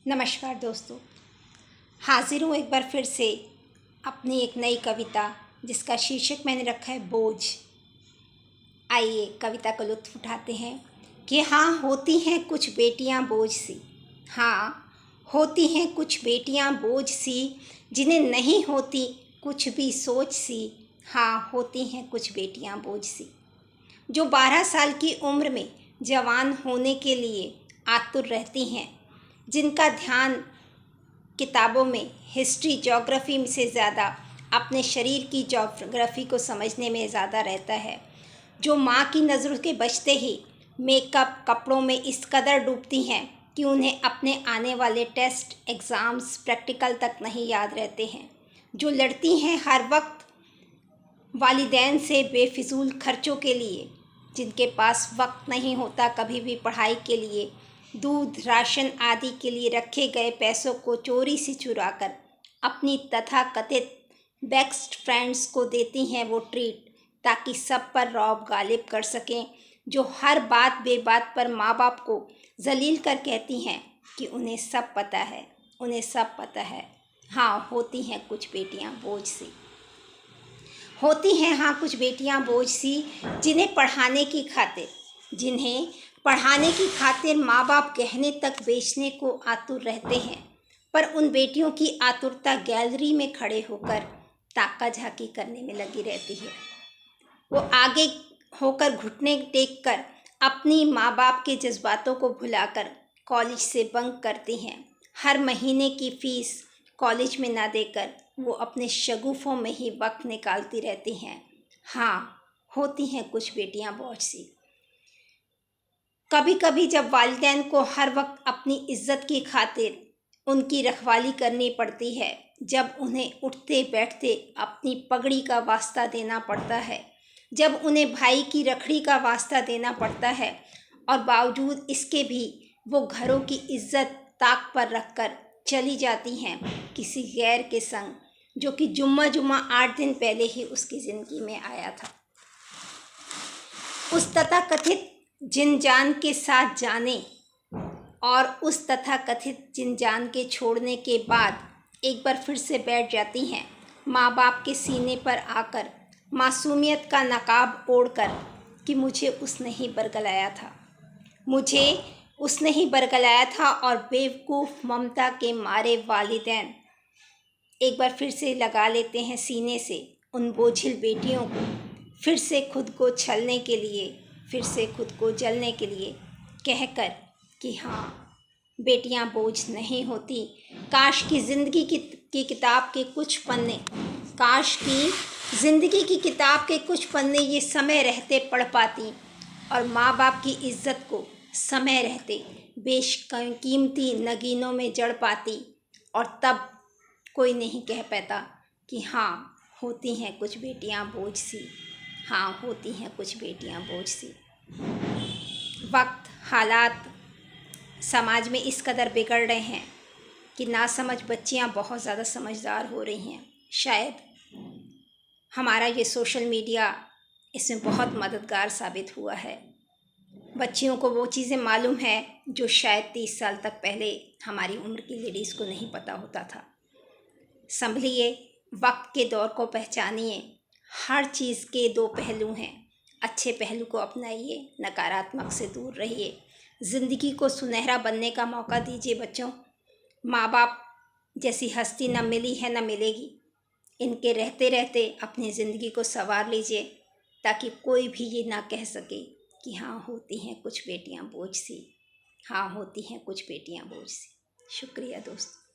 नमस्कार दोस्तों, हाजिर हूँ एक बार फिर से अपनी एक नई कविता जिसका शीर्षक मैंने रखा है बोझ। आइए कविता का लुत्फ़ उठाते हैं कि हाँ, होती हैं कुछ बेटियाँ बोझ सी। हाँ, होती हैं कुछ बेटियाँ बोझ सी, जिन्हें नहीं होती कुछ भी सोच सी। हाँ, होती हैं कुछ बेटियाँ बोझ सी, जो 12 साल की उम्र में जवान होने के लिए आतुर रहती हैं, जिनका ध्यान किताबों में हिस्ट्री ज्योग्राफी से ज़्यादा अपने शरीर की ज्योग्राफी को समझने में ज़्यादा रहता है, जो माँ की नज़रों के बचते ही मेकअप कपड़ों में इस कदर डूबती हैं कि उन्हें अपने आने वाले टेस्ट एग्ज़ाम्स प्रैक्टिकल तक नहीं याद रहते हैं, जो लड़ती हैं हर वक्त वालिदैन से बेफिजूल खर्चों के लिए, जिनके पास वक्त नहीं होता कभी भी पढ़ाई के लिए, दूध राशन आदि के लिए रखे गए पैसों को चोरी से चुराकर अपनी तथाकथित बेस्ट फ्रेंड्स को देती हैं वो ट्रीट, ताकि सब पर रौब गालिब कर सकें, जो हर बात बेबात पर माँ बाप को जलील कर कहती हैं कि उन्हें सब पता है, उन्हें सब पता है। हाँ, होती हैं कुछ बेटियाँ बोझ सी। होती हैं हाँ कुछ बेटियां बोझ सी, जिन्हें पढ़ाने की खातिर माँ बाप गहने तक बेचने को आतुर रहते हैं, पर उन बेटियों की आतुरता गैलरी में खड़े होकर ताका झाकी करने में लगी रहती है। वो आगे होकर घुटने टेक कर अपनी माँ बाप के जज्बातों को भुलाकर कॉलेज से बंक करती हैं। हर महीने की फ़ीस कॉलेज में ना देकर वो अपने शगुफ़ों में ही वक्त निकालती रहती हैं। हाँ, होती हैं कुछ बेटियां बोझ सी। कभी कभी जब वालिदैन को हर वक्त अपनी इज्जत की खातिर उनकी रखवाली करनी पड़ती है, जब उन्हें उठते बैठते अपनी पगड़ी का वास्ता देना पड़ता है, जब उन्हें भाई की रखड़ी का वास्ता देना पड़ता है, और बावजूद इसके भी वो घरों की इज्जत ताक पर रखकर चली जाती हैं किसी गैर के संग, जो कि जुम्मा 8 दिन पहले ही उसकी ज़िंदगी में आया था। उस तथाकथित जिनजान के साथ जाने और उस तथाकथित जिनजान के छोड़ने के बाद एक बार फिर से बैठ जाती हैं माँ बाप के सीने पर आकर, मासूमियत का नकाब ओढ़कर कि मुझे उसने ही बरगलाया था, मुझे उसने ही बरगलाया था। और बेवकूफ़ ममता के मारे वालिदैन एक बार फिर से लगा लेते हैं सीने से उन बोझिल बेटियों को, फिर से खुद को छलने के लिए, फिर से खुद को जलने के लिए, कहकर कि हाँ, बेटियां बोझ नहीं होती। काश की ज़िंदगी की किताब के कुछ पन्ने, काश की ज़िंदगी की किताब के कुछ पन्ने ये समय रहते पढ़ पाती, और माँ बाप की इज्जत को समय रहते बेशकीमती नगीनों में जड़ पाती, और तब कोई नहीं कह पाता कि हाँ, होती हैं कुछ बेटियां बोझ सी। हाँ, होती हैं कुछ बेटियां बोझ सी। वक्त हालात समाज में इस कदर बिगड़ रहे हैं कि नासमझ बच्चियां बहुत ज़्यादा समझदार हो रही हैं। शायद हमारा ये सोशल मीडिया इसमें बहुत मददगार साबित हुआ है। बच्चियों को वो चीज़ें मालूम है जो शायद 30 साल तक पहले हमारी उम्र की लेडीज़ को नहीं पता होता था। संभलिए, वक्त के दौर को पहचानिए। हर चीज़ के 2 पहलू हैं। अच्छे पहलू को अपनाइए, नकारात्मक से दूर रहिए। ज़िंदगी को सुनहरा बनने का मौका दीजिए बच्चों। माँ बाप जैसी हस्ती न मिली है न मिलेगी। इनके रहते रहते अपनी ज़िंदगी को संवार लीजिए, ताकि कोई भी ये ना कह सके कि हाँ, होती हैं कुछ बेटियां बोझ सी। हाँ, होती हैं कुछ बेटियां बोझ सी। शुक्रिया दोस्तों।